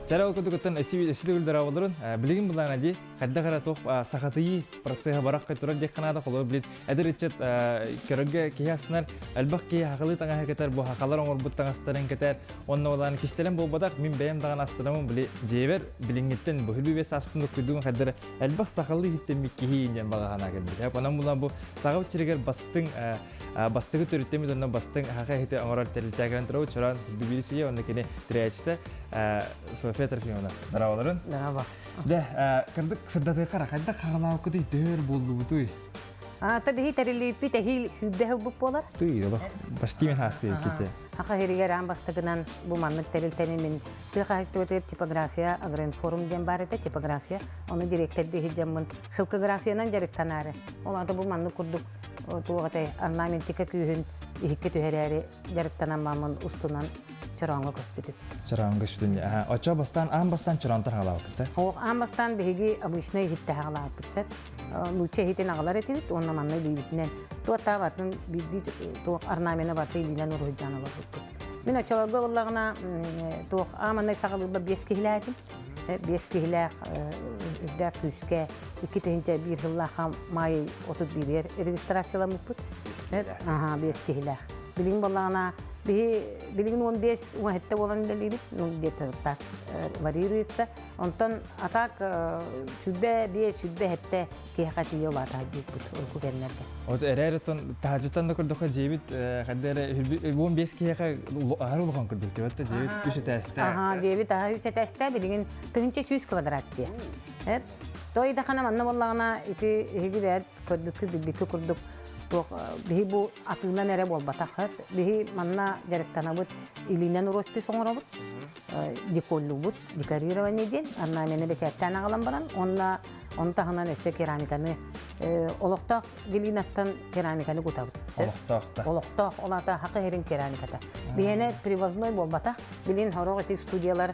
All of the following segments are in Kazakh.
Сәрі оқыдығыттан әсілігіл дыравалырын білігін бұлан әде қадда қара тоқ сақатыйы процеға барақ қайтырар дек қанады қолы білет. Әдір етчет көрігі кей асынар әлбақ кей хақылы таңа әкетер, бұл хақалар оңыр бұттан астарын кетер. Онына оланы кештелен бұл бадақ мен бәйім даған астырамын жебер біліңеттен бұл бес аспындық күдігін қаддары әлбақ сақалы хиттен меккейі инден бағағана кәдді. Онан бұлан бұл сағап чирегер бастығы төріттемеді, онна бастың хақы әйті оңырар тәрілтәгірін тұрау, чоран дүбірісіе, онна кене тірәйчіті София Трофимовна, дараваларын. Дарава. Да, кырдык сырдаты қара, қайда қағалау күдей дөр болды бұтой. Табиғи тәріліпі тәхил хүббе хүббіп болар? Той, баштимен хасты кете. Ақа херігер аң бастығынан бұл маңнық тәрілтәні мен тұйқа хасты өтер типография, агрен форум ден бар еді типография. Оны директорды хеджамын шылкографиянан жарықтан әрі. Оларды бұл маңнық күрдік туғатай орнаментика күйін ихікке түйәрәрі жарықтанан мамын ұстынан чыраңғы көспетіп. Чыраңғы көспетіп. Оча бастан, аң бастан чыраңтар ғалау күтті? Аң бастан бігігі обычный хитті ғалау күтсет. Лучше хитін ағалар етіліп, онна манны бейбітінен. Туғатта батын туғ орнамені баты илінен ұрғыджаны бар күтті. Мен очаларға олағына туғ аманнай сағылыба бес кехіләдім. Бес кехіләк үздәк күске, үкі түйінче бір жыллаға май 31 регистрациялы мұппыт. Бес кехіләк. Білігін болағына Билигин 15 уахетте болан делибит, где-то так варьируется. Онтон атак сүдбе хетте кехатия бата дипут кугеннерге. Вот эрертон тахажутан да көрдөкө жебит, кадере 15 кеха арулган көрдөк деп атты жебит 3 тесте. Жебит 3 тесте билигин 100 квадрат дия. Той да хана манна боллагана ити хигидер көрдөккү бибикки көрдөк. Bihi bu atığına nere bol batakır, bihi manna gerektana bud ilinden urospi sonra bud, dikollu bud, dikariravanı değil, anneannene bekertten ağalan baran, onu tahınan esse keramikanı, olaqtaq gilinattan keramikanı kutabud. Olaqtaq, olaqtaq hakkı herin keramikata. Bihine privaznoy bol batak, bilin horogati studiyalar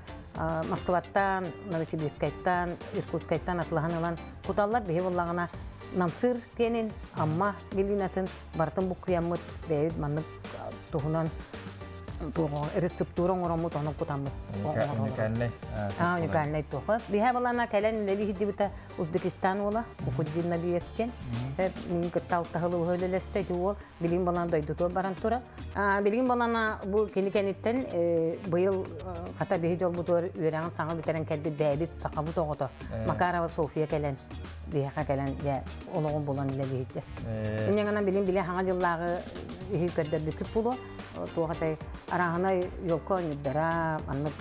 Moskvattan, Novosibirskayttan, Irkutskayttan atılağın olan kutallar, bihi bollağına Namsır kenin amma gelinatın bartın bu kıyamut ve manlık tohunan restrikturun oramut onu kutamut. Unikalne tohu. Biha balana kalen lebi hicibita Uzbekistan ola bu kudjinna diyetken. Min kıttav tahılı höyleleste juol bilim balana doydutu barantura. Bilim balana bu kendi kenitten bu yıl kata bihi jol butur üyeran sağa biteren kelbi debit takabut oğutu. Makarova Sofia kelen. Biha kelen ya oloğun bulan ile bihitler. Ünyangana bilim bile hangi yılları hikârder düküp bulu. Tuğatay arahana yolko nüddara, anlık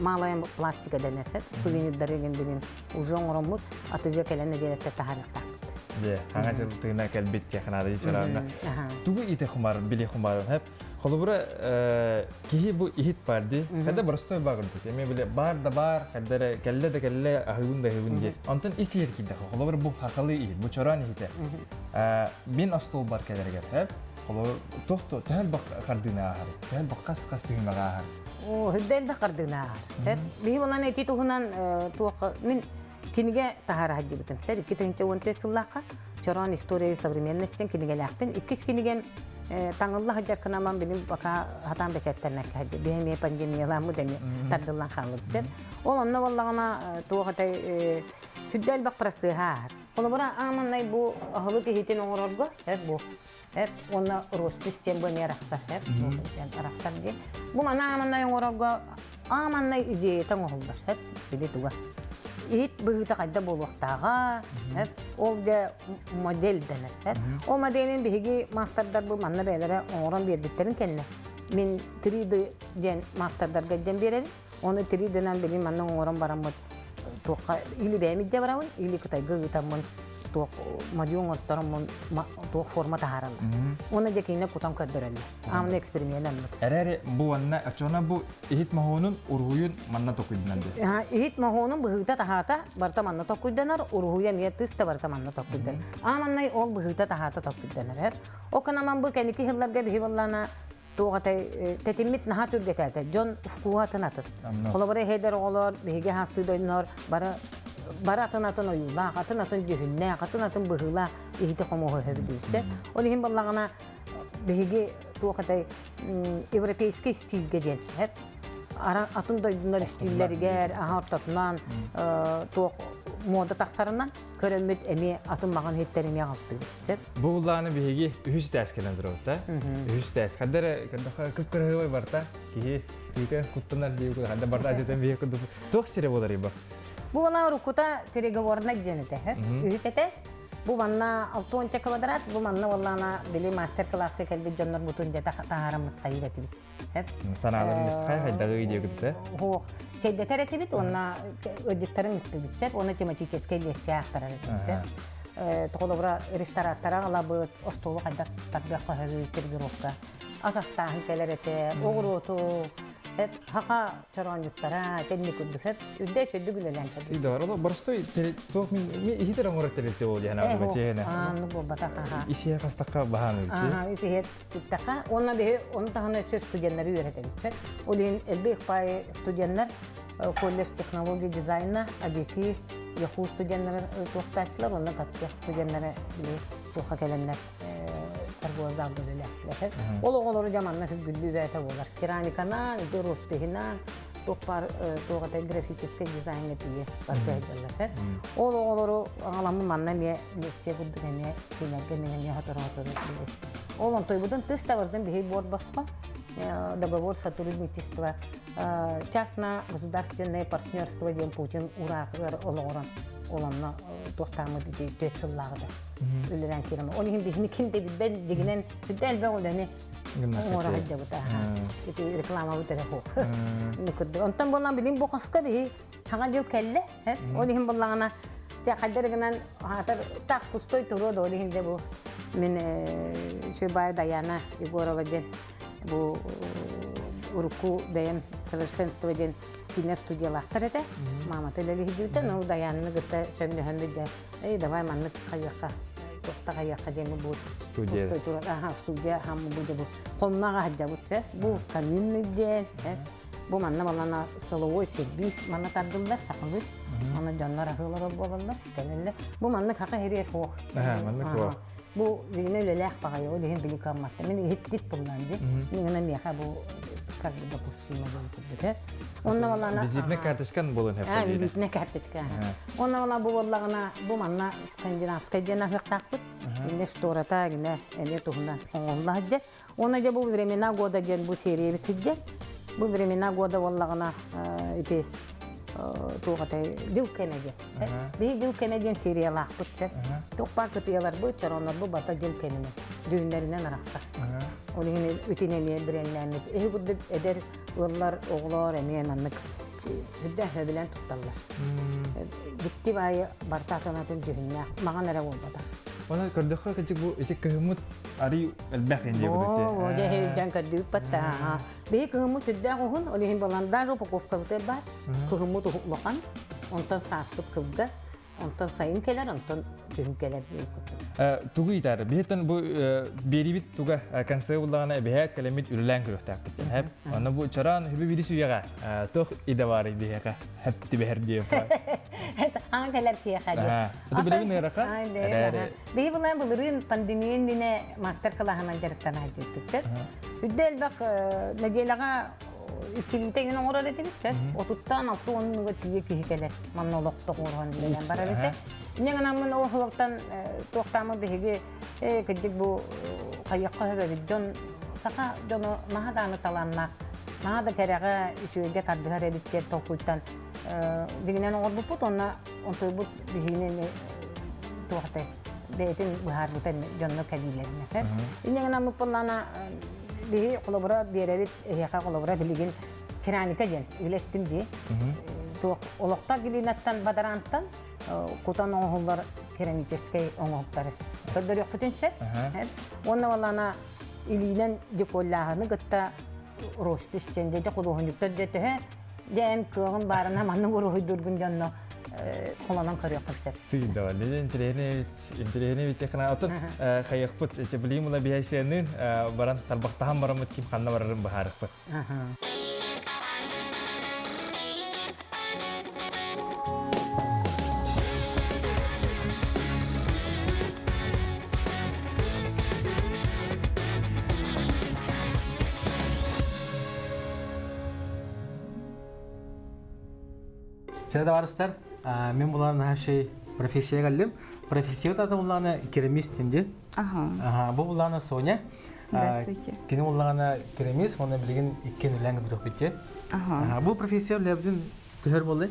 malaya plastika denir. Suvinidleri bilin uzun orumut atıcı kelene gelette taharıkta. Hangi yıltığına kelbet yakınada içerağında. Tuğu ite kumar, bile kumarın hep. Kolubura kihi bu ihit vardı. Kada barstoy bağırdık. Eme bile bar da bar, kada kelle de kelle ahıvun da ahıvun diye. Ondan isi yer ki de. Kolubura bu hakalı ihit, bu çoran ihite. Bin astol bar kadar gel hep. Kolubura tohto tehel bak kardina ahar. Tehel bak kas tühüm ahar. Hüddel de kardina ahar. Bihi olan eti tuhunan min kinige tahar hacı bitim. Ser iki tehince onte sullaka. Çoran istoriyi savrimenleşten kinige lahtın. İkiş kinigen Tangıllah hajar kanaman benim baka hatan besetternek hadi behemiye pandemiyalamı demi tardıllan kaldı düşer. Olanla vallağına tuğatay hüddel bak prastı har. Ola bura amannay bu ahılı kehitin oğururgu hep bu. Hep ona rostis cembani raksa hep bu raksa diye. Bu mana amannay oğururgu amannay ije tangoğuldaş hep bile tuğa. İhit bıhıta kadda bol vaktağa, ol da model denir. O modelin bihigi masterdar bu manna beylere oğuran verdiklerin kendine. Min 3D gen masterdar gadden verelim. Onu 3D'den bilin manna oğuran baramut. Tuğa ili beğenmeyce varamın, ili kutay gıgıtamın. Tuğa madyon ottaramın, tuğa forma taharallar. Ona cekine kutam kaddırallar. Amına eksperimiyelen mi? Erere bu anna, açona bu ihit mahonun urhuyun manna tokuydunan diye. İhit mahonun bıhıta tahata barta manna tokuydunar, urhuya niyetiste barta manna tokuydunar. Amannay ol bıhıta tahata tokuydunar. O kanaman bu kendiki hıllarga bihi vallana tuğatay tetimit naha türge kerte. John ufkuhatın atır. Kolabara heder olur, bihige hastı dönür, bara atın oyula, atın cühünne, atın bıhıla ihite komohu hevdüyse. O lihim ballağına bihige tuğatay Европейский stil gecen hep. атын дойдунар стиллеригер ахартатынан тоқ мода тақсарынан көрөмөт эми атын маган хеттерине калды деп. Бу уланы биһиги үһүс дәс келен дурта. Үһүс дәс кадер кыпкыры барта. Ки тике куттанар дип кадер барта ажетен биһи куду. Тох сире болар иба. Бу ана рукута переговорна генете. Үһүтетес. Бу манна 6 квадрат, бу манна валлана били мастер класска келди жоннор бутун жата таарам кайрати бит. Хеп. Саналар мистай хайдагы видео кытты. Хо. Чейде терети бит, онна өдүттөрүн бит. Оны тематический лекция актарар бит. Толобра рестораттара алабы остолу кайда табакка сервировка. Асастан келерете, огуроту хака чаранжуттара тенник үдүхөп үддө чөдүгүлөлөн кеди. Тидороло борстой ток мен ихитер оңороттерете ол яна бачена. Ну бобата ха. Исия кастакка бахан үтү. Исия туттака онна бе он тахана студенттер үйрөтөбүт. Олин элбек пай студенттер колледж технология дизайна адеки яху студенттер токтатчылар онна катты студенттер били тока келендер торгозалды деле. Ол оголору жаманна күлдү зайта болар. Керамикана, дөрөстегинен топар тогата графический дизайн этие бартайдылар. Ол оголору аламы манна не лекция бүдүгене кинеге менен хатараты. Ол онтойбудун тестовардан бей бор баска договор сотрудничества, частно-государственное партнерство ден Путин урахыр олорон. Olanla toxtamı dötsüllağıdı. Ölürən kirimi. Onu hindi kim dedi ben diginen tüdel be olanı. Ora hadi bu da. İti reklama bu telefon. Ne kadar. Ondan bundan bilin bu kaska değil. Haga diyor kelle. Onu hem bunlarına ya kadar gelen hatar tak pustoy turu da onu hindi bu. Min şey bay dayana Igorova den bu Urku dayan совершенство den Кине студиялахтар эте. Мама телели хидүтэ, но даянны гытта чөмдөһөндү дэ. Давай манны кайяка. Токта кайяка деңи бу студия. Студия хамы бу дэ бу. Колнага хаджа бутчэ. Бу каминный дэ. Бу манна балана столовой сервис манна тардылдар сакылыр. Манна жаннар ахылар болалар. Келелле. Бу манны кака херер хох. Манны хох. Бу зигне лелех багайо лehen биликамматта. Мен хиттит булганды. Меңне меха бу кардыда кустима болду. Онна балана визитный карточкан болон хеп. Визитный карточка. Онна бала бу боллагына бу манна скандинавская жана хактакпыт. Инде штората гине эле тухундан оңолла хаджа. Онна же бу времена года жен бу серия битиде. Бу времена года боллагына ити тугата дил кенеге. Би дил кенеген сериялах бутча. Токпар кытыялар бу чаронор бу бата дил кенене. Дүйүнлөрүнөн аракса. Onun ütüneni birenlerini ehibuduk eder yollar oğlar emeğen anlık hüdden bilen tuttarlar. Gitti bayi bartatanatın cühünne mağan ere olmadı. Ona kırdaklar küçük bu içi kıhımut arı elbek ince bu da. Oo, o hüdden kırdık batta. Bir kıhımut hüdden kuhun, olihin balandan ropakov kıvdı var. Kıhımut uğulakan, ondan sastıp kıvdı. Ondan sayın keler, ondan cühün keler diye kıvdı. Tugu itar, bihetan bu beribit tuga kanser bulana bihet kalemit ürülen kırıktak bitsin hep. Ona bu çaran hübi birisi yaga. Tuh idavari diyeka. Hep tiber diye falan. Hangi keler kiye kadı? Itu beli ne raka? Bihi bulan bulurun pandemiyen dine maktar kalahana jarıktan hacettik. Hüddel bak necelaga ikilite gün orar edilip, otuttan altı onun götüye kihi keler. Mamnolokta korhan diyen bara bite. Negen amın o hıvaktan toqtamı bihigi kıcık bu kayakka hübedi. Saka jonu maha da anıtalanma. Maha da kerege işüge taddihar editçer toquytan. Diginen oğur buput onna ontoy but bihinin toqtay. Beytin buhar buten jonu kedilerine. Negen amın pırlana bihi kolobura biyerebit eheka kolobura biligin kiranika jen ilettim diye. Olokta gilinattan badarantan kutan oğullar keramический оңоқтары. Көддөр yok бүтінсе. Оны олана илинен жеколлағыны гытта роспис ченде де құлуғынюктар дете. Жәм көгін барына манның ұрығы дүргін жанны қоланан көрі қылсет. Түйді var. Интерегеневич яқына отын қайық бұт. Білейм ұла бейсенің баран талбақтаған барамыд кем қанна барарым бағарық бұт. Çerede varıslar, men bulan her şey профессия geldim. Профессия da bulan keramist indi. Ага. Bu bulan Sonya. Здравствуйте. Kini bulan keramist, onu bilgin iki nülen bir bitti. Ага. Bu профессия lebdin tüher bolay.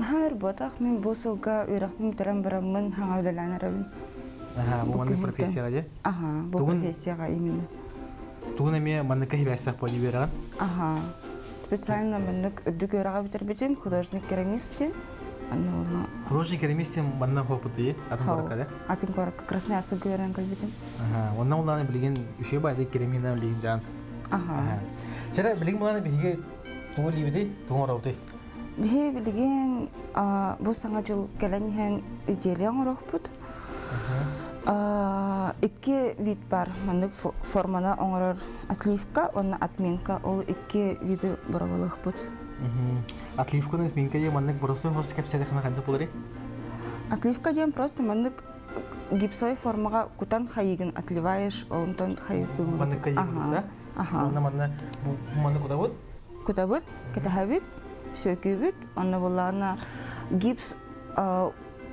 Her bataq men bu sılga öyrəxmim tərəm bəramın hağa öyrənərəm. Bu manı профессия aja. Ага, bu Тугун- профессияга именно. Tuğun eme manı kahi bəsək poli veran. Ага. Специально мендик өдүк öyrəğə bitirбитим, художник керамистин. Аны олна. Художник keramist manı hoputı, atın korakada. Атын корак красный асыгы öyrən калбитим. Ondan bulan bilgin şey bayda keramina bilgin can. Ага. Çere bilgin bulan bilgi tuğu libidi, tuğun rawtı. Бе билген bu саңа жыл келенен изделияң орохпут. Икки вид бар. Мендик формана оңорор отливка, онна отменка. Ол икки види барабалыхпут. Atливканы минка я маннык просто хос кепсәдә хана хәнде булыр. Отливка дем просто мендик гипсовый формага кутан хайыгын отливаешь, онтон хайыгы. Маннык кайы булды да. Ага. Онна манна бу манны куда бут? Кутабыт, кетахабит, сөкүбүт, онна булана гипс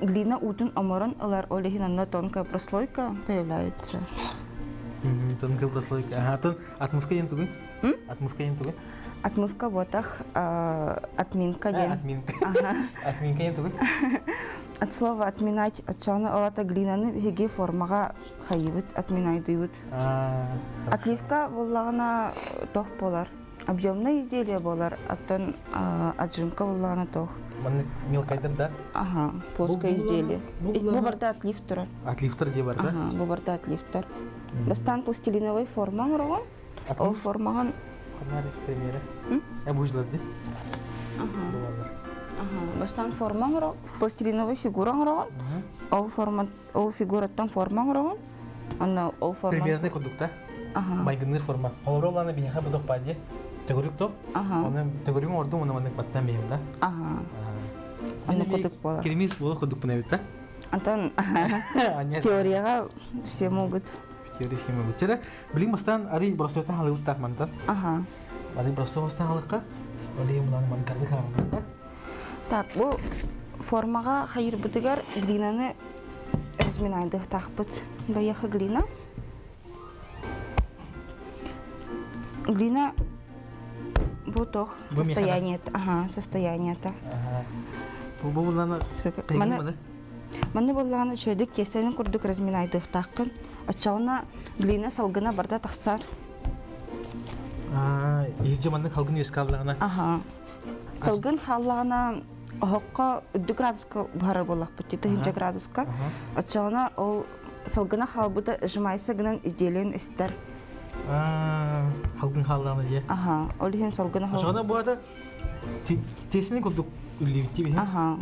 глина утун оморон, алар олехин анна тонкая прослойка появляется. Тонкая прослойка. Ага, тон отмывка ен тугы? Отмывка ен тугы? Отмывка ботах, отминка ден. Отминка. Ага. Отминка ен тугы? От слова отминать, от чана алата глинаны хеге формага хайыбыт, отминайдыбыт. Отливка буллагана тох болар. Объемное изделие болар, оттан отжимка буллагана тох. Манны мелкайдыр да. Ага, плоское Бу изделие. буллагана- Бу барда отлив турар. Отливтер дие бар да. Ага, бу барда отлив тур. Бастан пластилиновый формаң рогон. Ол формаган Ханары примеры. Бужлар ди. Булалар. ага, бастан формаң рог, пластилиновый фигураң рогон. Ол фигураттан формаң рогон. Ана ол форма. Примерный кодукта. Ага. Майгыныр форма. Холороланы биха будок пади. Төгөрүк топ. Ага. Оны төгөрүң орду муну маннык баттан бейм да. Ага. Аны кодук болар. Керемис болу кодук буна бит да. Антон Аня теорияга все могут. теория сема бучара. Билим бастан ари бросота халык тахмантан. Ага. Ари бросота халыкка. Оли мулан манкарды кабында. Так, бу формага хайыр бутыгар глинаны разминайды тахпыт. Баяха глина. Глина бутох Бу механа? состояние. Ага, состояние-то. Бу буланы Маны маны болланы чөйдүк кесенин курдук разминайды тахкын. Ачауна глина салгына барда тахсар. Ежи маннык халгын ескаллагына. Ага. Салгын халлана Хокка 2 градуска бары болақ бітті, 9 градуска. Ачауна ол салгына халбыда жымайсы гынан изделен істер. Халгын халлагына дие. Ага, ол хем салгына хал. Ошона бу ада тесini кодук үллибити бе. Ага.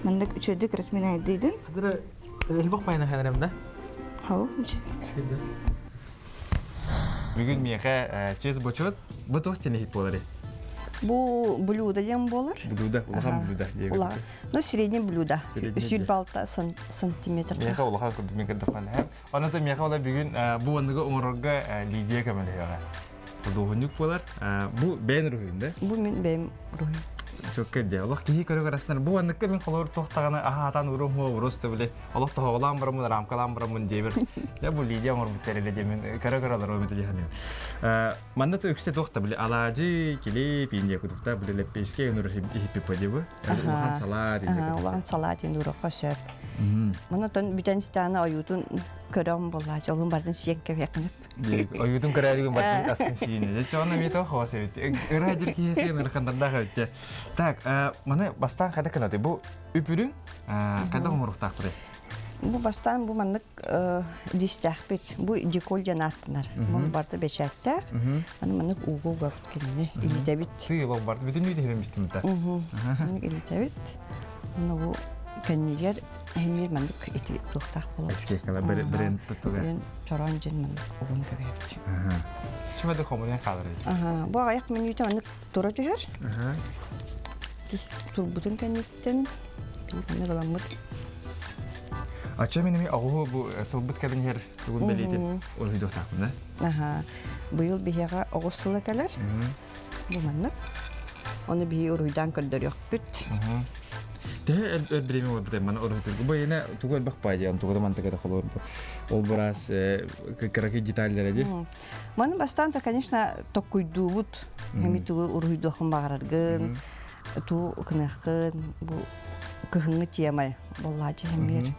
Мандык үчөдүк расминай дейгин. Хадыра элбак майна ханарам да. Хау. Шуйда. Бүгін меха чез бочот, бұ тоқ тені хит болары. Бу блюдо дем болар. Блюда, улахан блюда. Ула. Ну, среднее блюдо. Среднее, Сюд да. балта сантиметр. Меха улахан күнді мен кәдді хан. Оната меха ола бүгін бұ оныға оңырға Лидия көмелі яға. Бұлды оғынюк болар. Бұ бәйін рухын да. Бу мен бәйім рухим. Çok kötü. Allah ki körü arasında bu anlıkta ben kolor tohtağına atan uğrum mu uğrustu bile. Allah toğlan bıramın ramkalan bıramın cebir. Ya bu Lidya mor biterele demin körü aralar o metali hani. Manda da yüksek tohta bile alacı kili pindiye kudukta bile lepeske yönür hippi padi bu. Ulan salat indi. Ulan salat indi uğraqa söp. Mana ton bütün stana ayutun körüm bollaç. Olun bardan siyenke yakınıp. Oyudum kararı batın askın sini. Çoğuna mi to hoş evet. Öğrencir ki yeni rakandanda hadi. Tak, mana bastan kada kanatı bu üpürün kada umur takdiri. Bu bastan bu manlık distahbet. Bu dikol janatlar. Bu barda beşekter. Hani manlık uğu gakkenini ilitebit. Tıyıl vardı. Bütün yüzde hedemiştim ta. Manlık ilitebit. Bunu bu kendiler hemir manlık eti tohtaq bolar. Eski kala brand tutuga. Ben çorancın manlık uğun göbeyt. Şuna da komuyan kalır. Aha, bu ayak menüde manlık dura tüher. Düz turbutun kenditten. Ne galamut. Açça benim ağı bu sılbıt kadın yer tuğun beliydi. O video takımda. Aha, bu yıl bir yere Ağustos'la gelir. Bu manlık. Onu bir urudan kördür yok büt. Те öldüremi var bir mana orada. Bu yine tuğul bak payı yani tuğul mantıkta kalır bu. Ol biraz kıraki detayları di. Bana bastante, конечно, tokkuydu but. Hemi tu uruydu ham bağırırgın. Tu kınakın bu kıhını tiyemay. Vallahi hemir.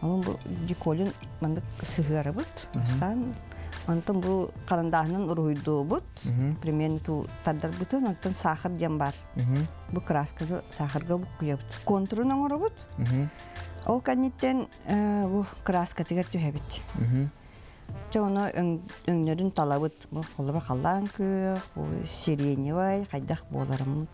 Ama bu dikolun bana sığırı but. Bastan Antam bu karandahının uruydu but. Примерно tu tadar butu nantan sahar jam bar. Bu kraskaga saharga bu kuyabut. Kontrun angora but. O kanitten bu kraska tigar tühebit. Çoğunu önlerin talabıt. Bu kolaba kallan kö, bu siriyeni vay, kaydak bolarım.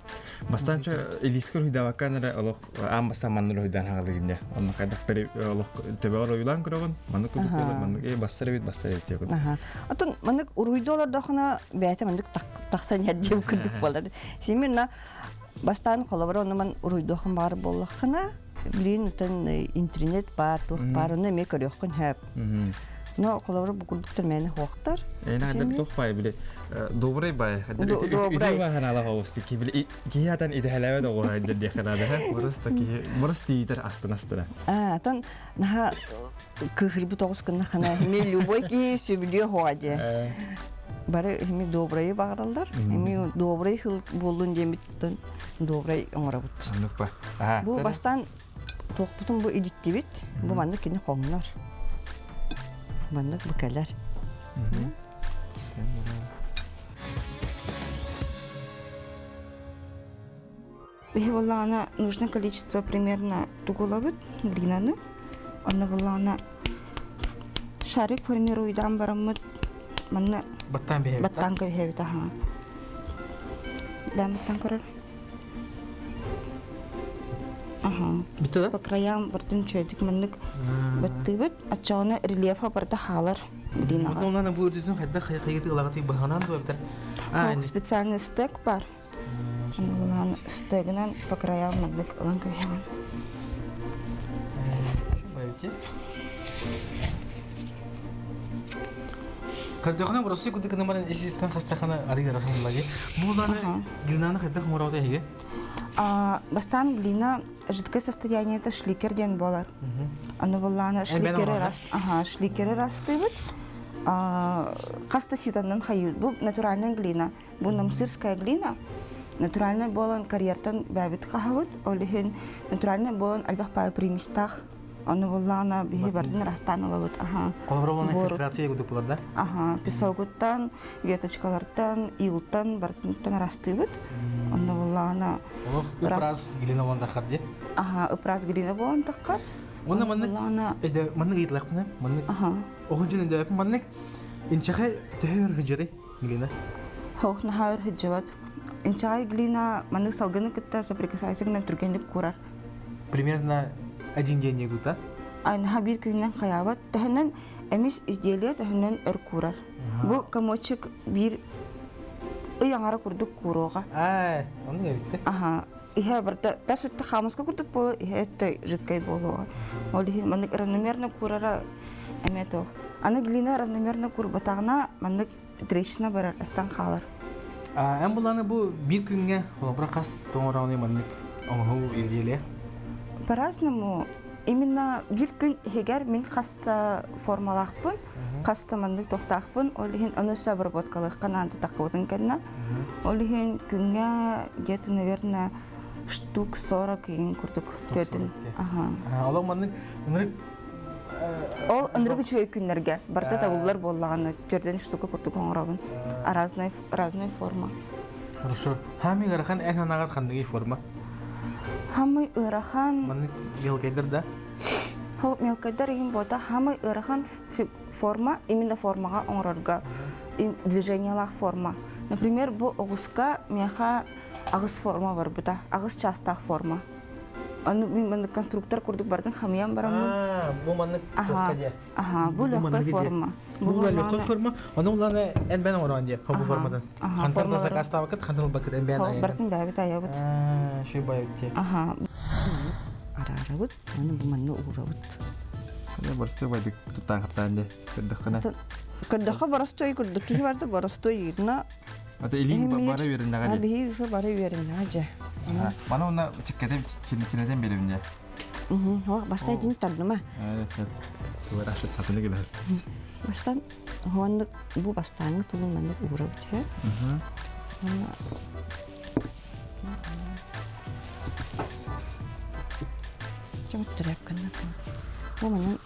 Bastanca iliskor hidawakan ada Allah am basta manur hidan hagal ginde. Onun kadak peri Allah tebe ora yulan kuragan. Manuk kudu bolar manuk basar ya kudu. Aha. Atun manık uruydolar doxuna beyte manık taksan yadjem kurduk bolar. Simirna bastan kolabara onu man uruydoxun bar bollakına bilin tan internet bar, tuh bar onu me körüyokun hep. No kolabara bu kurduklar meni hoqtar. Ada toh pay bile dobray bay. Itu bahan ala hawsi ki bile ki hatan idehalawa da qoha jadi kanada ha. Burası tiiter astına. Atan naha kıhır bu toğuz kına xana hemi любой ki söbülüyor hoğaca. Bari hemi dobrayı bağırırlar. Hemi dobrayı hıl bolun demitten dobrayı onarabut. Anlık ba. Bu bastan toqputun bu edittibit. Bu mandık kini qoğunlar. Mandık bu keller. Она нужно количество примерно тугулабыт глинаны. Она была она шарик формирует амбарамыт. Манна Баттан бе. баттан кайхевит аха. Бәм баттан корар. Ага. Bitti da? По краям вартын чөйдік маннык баттыбыт. Ачауна рельефа барда халар глинага. Ondan bu düzün hadda kayıtı lağatı bahanan da öpter. Специальный стек бар. Она была стегнан по краям маннык алан кайхевит. Кардиохана burası kudu kana maran esistan hastahana arı rahmanlagi. Bu da gilnana hadda humorada hege. Бастан глина жидкое состояние это шликер ден болар. Оно была на шликеры растывают. Кастаситаннан хают. Бу натуральная глина. Бу намсырская глина. Натуральная болон карьертан бабит хавут. Олихин натуральная болон альбахпа приместах. Оно была на бихи бардин растаналавут. Колаборованная фильтрация kudu bular da. Песогуттан, веточкалартан, илтан бардин растывают. Оно была на Олох упраз гилина ванда харди. Упраз глина болон таккар. Ona manık ede manık yitlak mı? Manık. Oğuncun ede yapın manık. İnşağı tehir hıcırı gilina. Hoh nahar hıcıvat. İnşağı glina manık salgını kıtta соприкасайся к нам тургенlik kurar. Примерно один день идут, да? Наха bir günden kayavat. Tahından emis izdiyelia tahından kurar. Bu kamoçuk bir ıyangara kurduk kuroga. Onu yaptı. Ihe berta tas utta khamuska kurduk bolo ihe te жидкой bolo. Олихин манık равномерно kurara emetoh. Ana glina равномерно kurbatağına manık трещина барар астан қалар. En bulanı bu bir günge kolabora kas toğrağını manık onu izleyelim. По-разному. Именно bir gün hegер мен хаста формалақпын, хаста манdık тоқтақпын, олихин ануса обработкалых кананды таққудын кәнна. Олихин күнге где-то, наверное, штук 40 ең күрдік төтін. Олар манdık Ол ынрығы чөй күнлерге. Барда табылар боллағаны төрден штука күрдік оңырағын. Разной форма. Хорошо. Хами гарахан эн ханагар қандығы форма? Хамы ырахан... Маннык мелкайдар, да? Мелкайдар ең бота. Хамы ырахан форма, именно формаға оңырарға. Движениялақ форма. Например, бұл оғызға меха ағыз форма бар бұта. Ағыз частақ форма. Мен конструктор күрдік бардың хамиян барамын. Бұл маннык тоққа Бұл лөққай форма. Бұл лөққай форма. Оның ұланы ән бән оңырған де, бұл формадан. Қантал да қаста вақыт, қантал бақыт ән бән айын. Бардың бәбіт айабыт. Шөй байыбыт де. Ара-арабыт, оны бұл манны ұғырабыт. Када барысты байдық тұттан қаптан де күрдіққына. Күрдіққа барыстой күрдік. Кейі барды барыстой егіна Ата илин бара верендага ди. Биһи ушу бары үйерин ажа. Мана уна чеккедем чинеден беремне. Баста дин тардыма. Туара шат татыны гелас. Бастан хондык бу бастаңы тулун мандык урап те. Чем трепкана. Бу менен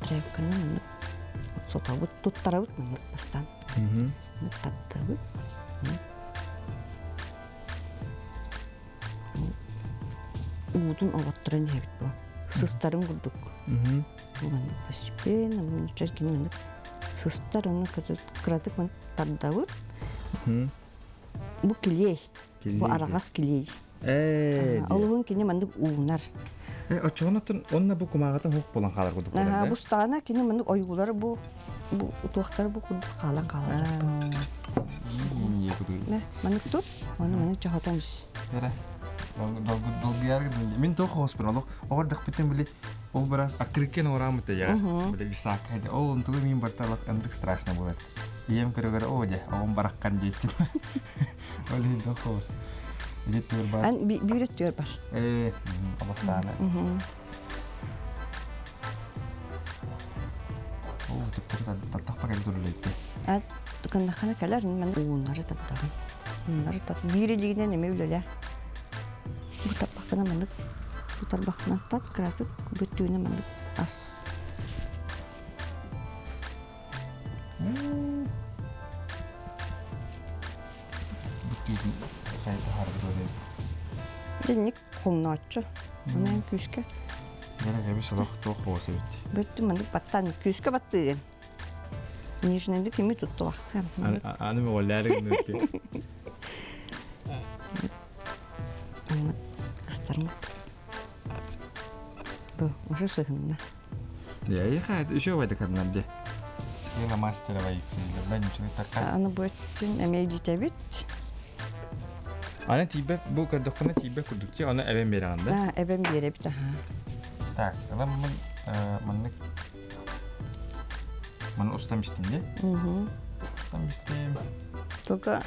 трепкана мандык сотабыт туттарабыт мандык бастан. Таптабыт. Удун оваттырын ебит бу. Сыстарын курдук. Бу мандык постепенно мын чергин мандык сыстарын кратык мын тардабыт. Бу килей. Бу арагас килей. Алуын кини мандык уунар. Очонотун онна бу кумагатын хук болан калар курдук. Бу стана кини мандык ойгулары бу утуактары бу курдук калан. Мандык тут, мандык чахатанс. Мен тоқ хоспен олық. Оғыр дақпеттен біле ол біраз акриккен орамыты яға. Біле сақ әді. Ол ұнтығы мен барталық әндік страшно болады. Ем көрі о де, оғын бараққан жеттім. Ол ең тоқ хос. Жеттір бар. Ән бүйреттер бар. Алықтаны. О, түптір таттақпа кәл дұрылайды. Тұқындақана кәлер, мен оңары таттағын. Оңары таттағын. Бүйрелігінен еме өлелі. Бу таппақына мандык, бу тарбақына тат кратык, бүттүүнө мандык ас. Бүттүүнө сайты харбыр өдейді. Денник қолына атчы, онайын күйіске. Яра ғаби салақ тоқ осы бітті. Бүттүү мандык баттан, күйіске баттыген. Нежіненді кеме тұтты вақытқа. Анымен оләрігін өтті. Кыстармыт. Бу, уже сығынна. Я қайды, үші өйді кәдінәрде. Ела мастера вайсы, ben üçünü takar. Аны бұттын әмей дейтәбет. Аны тибе, бұл көрдіққына тибе күрдікте, оны әбен бері ағында. Әбен бері біті. Так, адам мұны ұстамыстым де? Ұстамыстым. Только...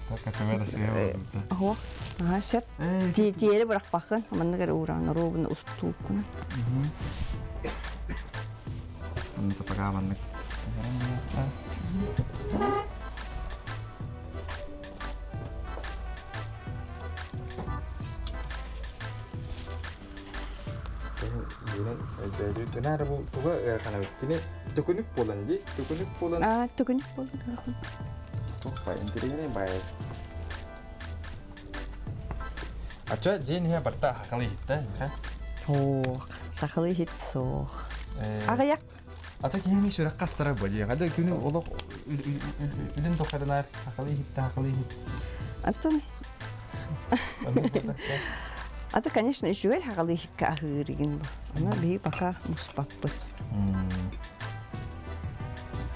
Так, әтіме да сыға болдықты. Ого, сәп. Тиері бұрақ бақын, мұны кәрі ұрағына робыны ұстуыққына. Мұны тапаға мұнық. Benar bu tuga kana bitkini tukunuk bolan di tukunuk bolan Tukunuk bolan karaqın. Çok baik intinya baik. Acha jin ya barta hakali hitta kan. Сақылы хит соқ. Ағаяқ. Ата кеми шурақ қастара бөде. Қада күні олық үлін тоқадынар hakali hitta hakali hit. Атын. Аты, конечно, еще и хақалы хитка ағырыгын бұл. Ана бей бақа мұспап бұд.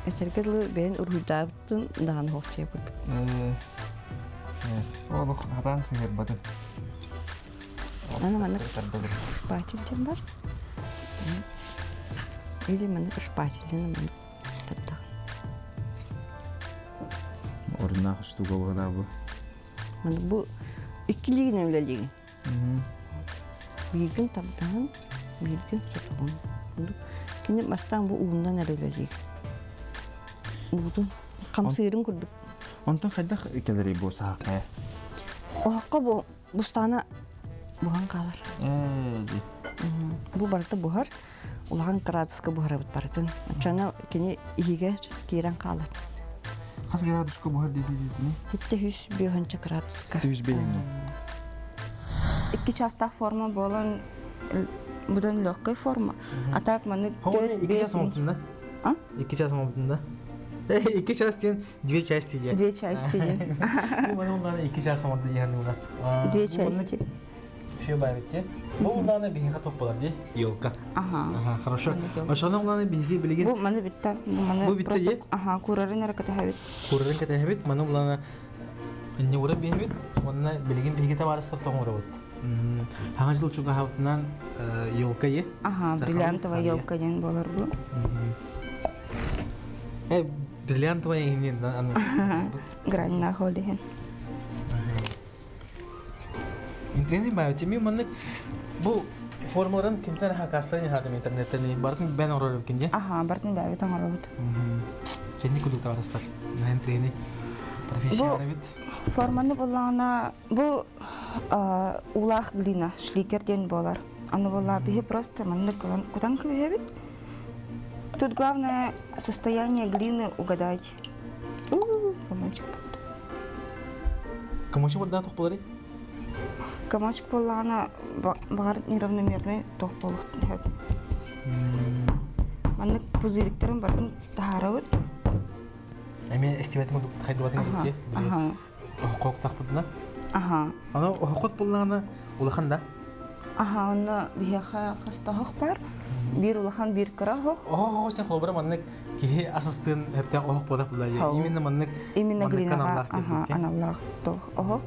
Әтергерлі бәйін ұрғыдабыттың дағаны хоқтия бұд. Олық атан сығыр бады. Ана манық шпатилден бар. Или манық шпатилден манық таптағын. Орынақ үсту қолғыда бұл. Манық бұл ikkiligin өлелігін. Бейгін таптағын, бейгін сотағын. Кені бастан бұл уындан әрөлелігін. Уыдың қамсығырын күрдік. Онтан қайдақ келері бұл саққа? Оққа бұл бұстаны бұған қалар. Бұл барыда бұғар, олаған градусқа бұғар абыт барытын. Чана кені иге кейрен қалар. Қас градусқа бұғар дейді? Хитте 105 градусқа. 105. Икки частах форма болан будан легкой форма. А так маны... Iki час мамытында? А? 2 час мамытында? 2 час ден 2 части де. 2 части де. Бұл маны 2 час мамытында егенді бұға. 2 части. Шөй байбетте. Бұл маны бейінға тоқ болар де, елка. Ага. Хорошо. Ашығына маны бейінге білеген... Бұл маны бітті. Бұл бітті де? Ага, көрерін әрекеті әбет. Көрерін кәті әбет, маны бұланы... Үнне ұрын бейбет, оны білеген бейге табарыстыр тоң ұры бұд. Хаңа жыл чуға хабытынан елка е? Ага, бриллиантовая елка ден болар бұл. Бриллиантовая ini anu. Гранна холиһин. Интернет бай теми маннык бу формаларын кимтер хакасларын хадым интернеттен бартын бен орор кинде. Аха, бартын бәбе таңарабыт. Ченни кудук таварастар. Интернет профессионал бит. Форманы боллана бу улах глина шликерден болар. Аны болла бихи просто маннык кутан кебебит. Тут главное состояние глины угадать. Комочек. Комочек болда тук болары? Комочек боллана багар неравномерный ток болук. Маннык пузырьктарын бардын тахарабыт. Эми эстебетим дук хайды батын ке. Ага. Кок так будна. Ага. Аны хокот боллана улаханда. Ага, оны бихаха хастахок бар. Бир улахан бир карахок. Сен холбара маннык ки асыстын хепте олук бодак булай. Именно маннык Именно глина. Ага, аналлах то. Ого.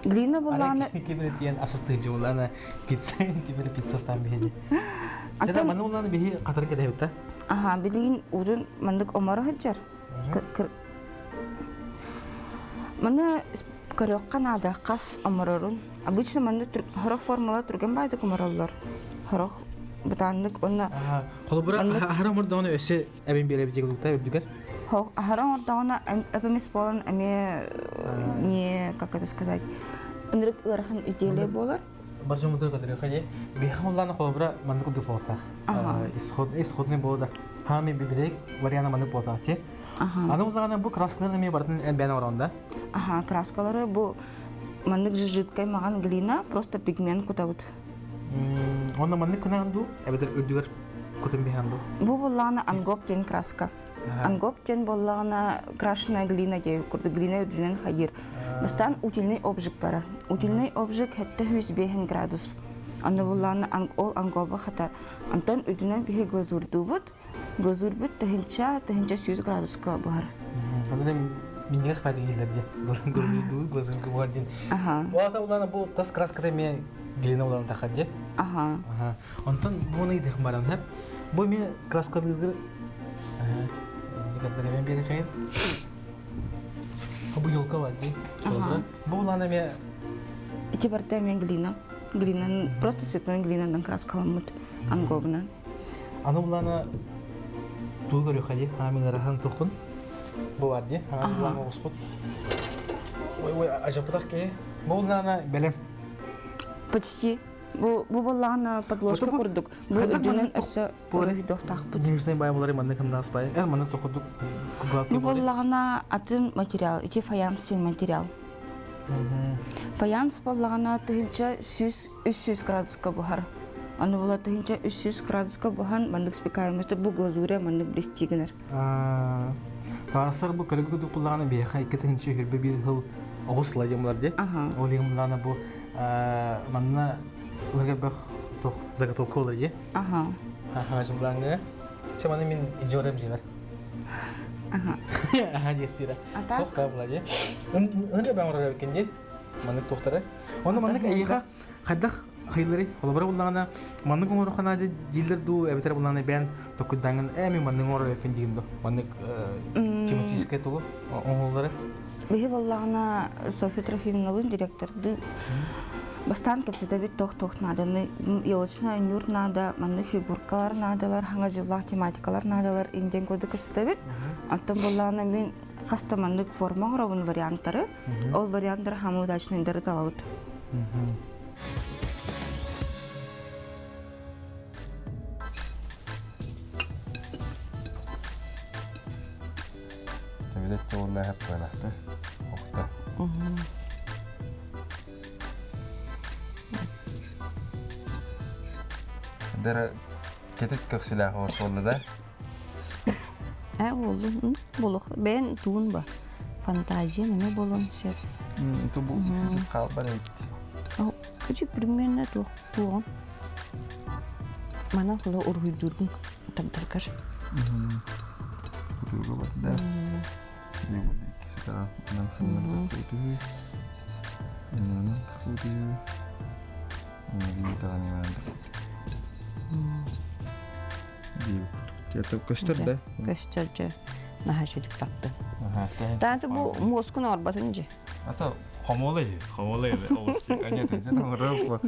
Глина боллана. Кибретиен асысты жолана пицца, кибер пицца стан бихеди. Жана маны уланы бихи катарын кеде хепте. Ага, билин урун мандык омара хаджар. Мана карёкка нада кас омарорун. Обычно маны хорох формула турган байды кумараллар. Хорох бутаннык онна. Холбара харам орданы өсө эбин бере битек улукта өбдүгөр. Хо, харам орданы эпемис болан эме не, как это сказать, энрик ырхан изделие болар. Баржы мудар кадыр хади. Бихам уланы холбара маны куду фортах. Исходны болда. Хами бибирек вариана маны потати. Аны уланы бу краскалар эме бардын бен оронда. Ага, краскалары бу мандык жидкой маган глина, просто пигмент кутабыт. Онда мандык кунанду, эбетер үрдүгөр кутун биханду. Бу боллана ангоптен краска. Ангоптен боллана крашеная глина, где курды глина үрдүнен хайыр. Бастан утильный обжиг бара. Утильный обжиг хетте 105 градус. Аны боллана ол ангоба хатар. Антон үрдүнен бихи глазур дубут. Глазур бут тахинча 100 градуска бар. Миннес файда гейлерде. Глазур глазур гвардин. Ага. Вата уланы бу тас краскада ме глина уланы тахадде. Ага. Ага. Онтон буны идек баран хеп. Бу ме краскалыгы никогда не бере кайын. Бу ёлка вади. Бу уланы ме Тепарта мен глина. Глина просто цветной глинадан краскаламыт ангобынан. аны уланы тугөрү хади амиларахан тукун. Бу вади. Ага уланы господь. Ой, ажапатарке. Бу уланы белем. Почти. Бу боллана подложка курдук. Бу үрдүнен өсө өрөйдөх тахпыт. Немистен бай болары манда кымда аспай. Манда токудук. Бу боллагана атын материал, ити фаянсый материал. Фаянс боллагана тыгынча 300 градуска бухар. Аны бола тыгынча 300 градуска бухан мандык спекаемыста бу глазуря мандык блестигенер. Тарасар бу кыргыдык боллагана бияха 2 тыгынча хүрбе бир хыл огусла демларде. Ол дегенлана бу манна уларга бах тох заготовка олайы. Ага. Ага, жымлаңы. Чаманы мен ижорем жинар. Ага. Ага, дектира. Ата? Тохта буладе. Өнде бамара кенде. Маны тохтара. Оны маны айга хадах хайлары холбара булгана маны коңорхана дилдер ду эбетер булгана бен токудаңын эми маны коңор кендигиндо. Маны тематическое тугу оңолары. Бихи боллагана Софья Трофимовна директорды бастан кепсетебит тох наданы елочная нюр надо, манны фигуркалар надалар, ханга жиллах тематикалар надалар инден көрдү кепсетебит. Антон боллагана мен хастаманнык форма робун варианттары, ол варианттар хамы удачный индері талабыт. Табилетте олла хеп байлахты. Окта. Дара кетит көксүлах осолду да. Олду болох. Бен туун ба. Фантазия неме болон сет. Ту бу калбар эйт. Почти примерно туон. Мана хло ургуйдургун табдыркар. Кутурга бат да. Не буду кисата нан ханна куту. Нан куту. Не тагани ванда. Дию. Это костер да? Костер. наха чөйдік тапты. Ага, тәһин. Тааты бу москун орбатын же. Ата хомолай олсти. Аня ты где-то рыба.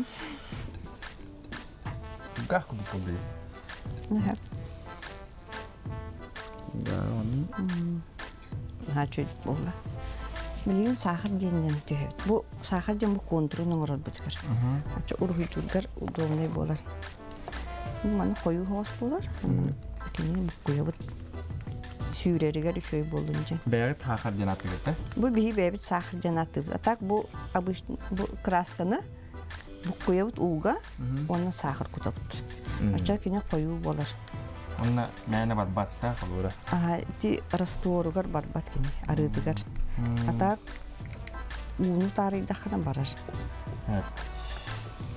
Как купили? Наха. Да, он. Наха чөйдік болла. Билген сахар денден түйет. Бу сахар ден бу контролның орбыткар. Ача ургуйтургар удобный болар. Бу маны кою хоос болар. Кини куябыт сүйреригер үшөй болунча. Бәгет хахар жанаты кетті. Бу бихи бэбит сахар жанаты. А так бу обычно бу красканы бу куябыт уга, оны сахар кутабыт. Ача кини кою болар. Онна мәне барбатта қалуыра. Ага, ти растворугар барбат кини, арыдыгар. А так уну тарыйдахана барар.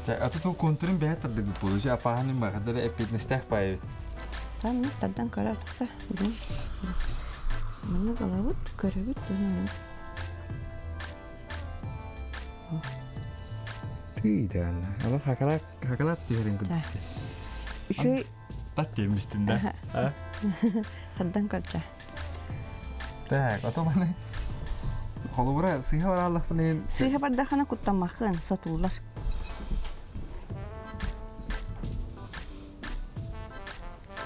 Ата ту контрын бәгет тұрдығы болушы. Апағаны мағадыры эпитнестәк байы. Там тардан каратықта. Мына қалабыт, көребіт. Түйді ғанна. Ала хақалат түйерін күдікті. Үшөй Так демістін да. тардан карча. Так, ата маны қолуыра сыйға бар Аллах бұнын. Сыйға бардахана куттамақын сатулар.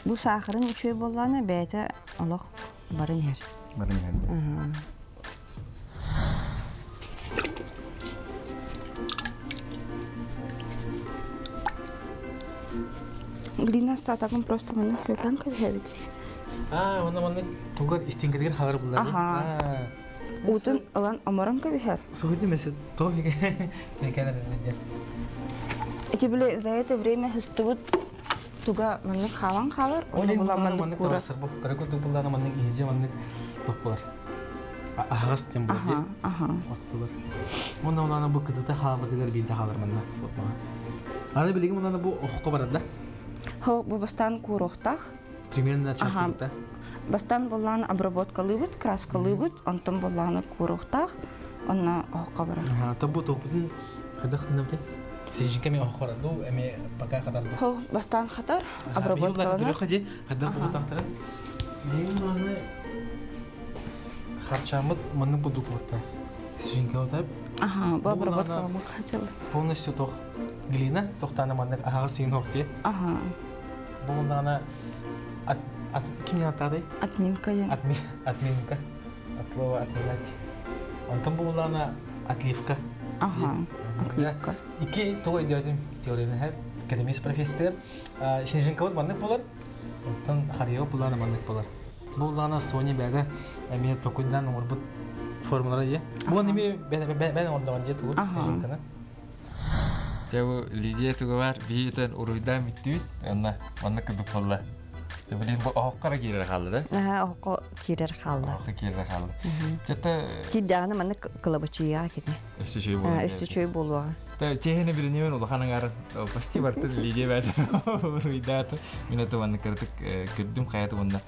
Бу сахарын үшөй болланы бәйті олық барын ер. Барын ғанна. Глина статакын просто мана хёканка бэбит. Оны тугар истингедер хагар булар. Аха. Утын алан амаранка бэхэр. Сухуди месет тофиге. Кекенер диye. Эти были за это время хыстывыт туга мана хаван хавар. Олин Була булар мана маны кура. турасыр бу. Каракут булар маны иже маны топулар. Агас тем булди. Ага. Ортулар. Онда уланы бу кыдыта хабыдыгар бинде халар мана. Аны билеген мына бу окко барады. Хо бу бастан курохтах. Примерно час кыдыта. Бастан болланы обработка лыбыт, краска лыбыт, онтон болланы курохтах. Онна окко бара. Табу топудун хадах набды. Сижинке мен окко барады. Эме пока кадар. Хо бастан хатар обработкаланар. Хади хадах бу тактыр. Мен маны харчамыт маны бу дуквата. Сижинке отап. Ага, бу обработка мы хотел. Полностью тох глина, тохтаны маны ага син хокти. Ага. Бу от ким ятады? Отминка я. Отминка. От слова отминать. Антон булана отливка. Ага. Отливка. Iki той дядим теорияны хәп академис профессор. Синжинка вот маннык булар. Антон харио булана маннык булар. Булана Соня бәдә әмир токуйдан орбут формулары я. Бу неме бән ордаган дия тугы синжинканы. Тәу Лидия тугавар биетен уруйдан биттүт. Онна маннык кыдып болла. Ты блин бу аққара кирер қалды да? Аха, оқо кирер қалды. Аққа кирер қалды. Жата Киддағаны маны кылабычыға кетіне. өсті чөй болды. Өсті чөй болуға. Чехіне бірінемен олақаның арын почти барды Лидия бәді уруйдаты. Мен это ванны кірдік көрдім қаяты онда.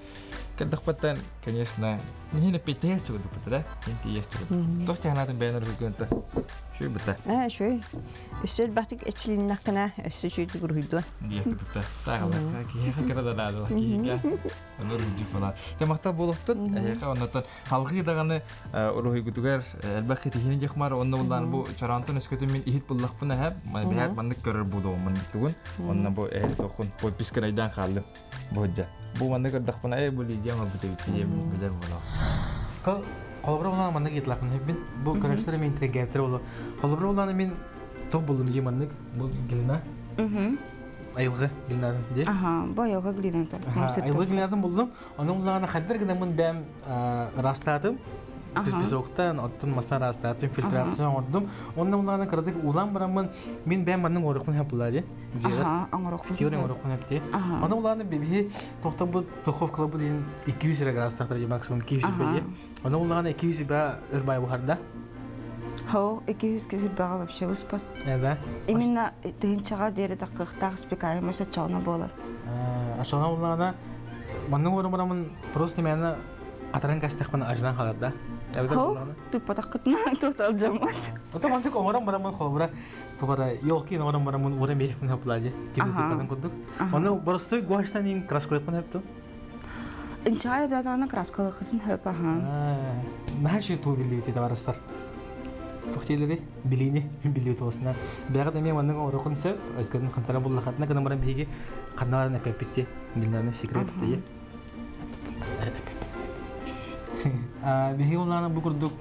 Кірдік баттан, конечно, нехіне петер чүгілді бұты да? Енті ес чүгілді. Тоқ чағанатын бәйінер үлгенті. Шөй бұта. Шөй. Өстел бақтық әчілінің аққына өсті чөйді күргүйді. Дия күдікті. Тағылы. Кейеқа кірді дады. Кейеқа. Оны үргүді фала. Темақта болуқтын. Кейеқа оннаттан. Халқы дағаны ұлығы күдігер әлбәқі тихінің жекмары. Онны бұлдан бұл чарантын өскөтін мен ихит бұллақпын әхәп. Бәйәт мандық көрір бұлды оң мандықтығын. Онна бұл әйет тоқын подпискін айдан қалды. Бұхыджа. Бұл мандық көрдіқпын әй бұл идея ма бұты бітті ем білер бұла. Қолыбыр боланы мандық етлақпын әппен. Бұл көріштері мен тірек гәптері болу. Қолыбыр боланы мен тоқ болдым ем мандық. Бұл гелина. Айылғы гелинадың де. Ага, баяғы глинантар. Айылғы гелинадың болдым. Оның болағына қадыр гіне мұн бәм растатым. Песоқтан, оттын маса растатым, фильтрация ордым. Оның болағына қырдық улан барамын. Мен бәм мандың орықпын әп бұлады. Ага, аңырықпын. Теория орықпын әпте. Оның болағына бәбі тоқта бұл тоқовкалы бұл дейін 200 градустақтар де максимум 200 бәйе. Оның болағына 200 бә үрбай бұхарда. Хо, 200 кефир бага вообще успат. Да. Именно тыгынчага дери таккыктагы спекаемося чауна болар. Ашана улана манның орымырамын просто мені атаран кастықпын аждан қалады да. Хо, ты потаккытна тотал жамат. Ота мантик омарам барамын холбыра тугара елки омарам барамын орам бейхпін хаплади. Кемді типадан күдік. Оны барыстой гуаштан ең краскылыпын хапту. Инчай датаны краскалыкын хөп ахан. Нахар ши туу билли бите барастар. Тухтелери билини билли тоосна. Бага да мен манның орокун се өзгөрүн кантара буллахатна гана баран биги канарына пепитти билнаны секрет дие. Биги улана бу курдук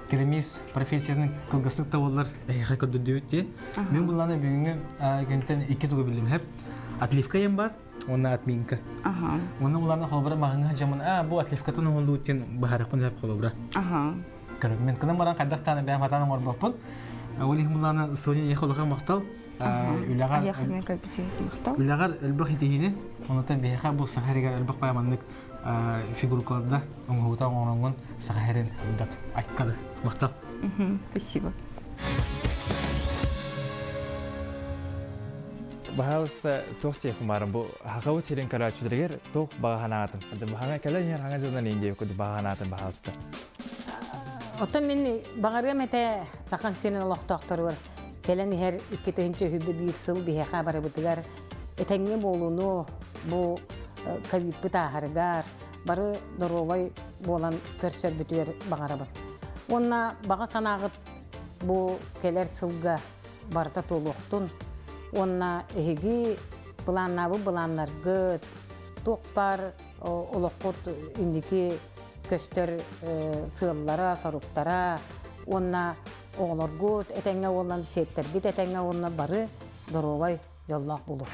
керемис профессияның кылгысык табылар хайкырды дүбүтте. Мен буланы бүгүнгө гентен 2 тугу билдим хеп. Отливка ем бар, онна отминка. Ага. Оны буланы холбара магыңа жаман бу отливкатын олду үтен бахаракпын деп холбара. Ага. Мен кынан баран кадактаны бәм хатаны морбаппын. Олих буланы Соня ехолга мактал. Улагар Аяхыр мен капитет мактал. Улагар элбах итихине, онотан беха бу сахаригар элбах паяманнык фигуркаларда оңгута оңонгон сахарин дат айккады мактал. Спасибо. Бахалыста тоқче хумарым бұл хақауы терен кара чүдіргер тоқ бағанатын. Бағана кәлі нер хаңа жылдан енде өкіді бағанатын бахалыста. Отан мен бағарга мете тақан сенен олақтақтары бар. Келен хер 2-нче хүбі сыл бихеқа бары бұтығар. Этәңге болуну бұл кәліпі тағарығар. Бары дұролай болан көрсер бүтігер бағара бар. Онна баға санағыт бұл келер сылға барда толуқтын. Онна эһиги бұланнар гыт, тоқпар, олоққыт индики көстер сыллара, саруптара, онна оғылар гыт, әтәңе олан сеттер бит, әтәңе онна бары дұролай жоллақ болу.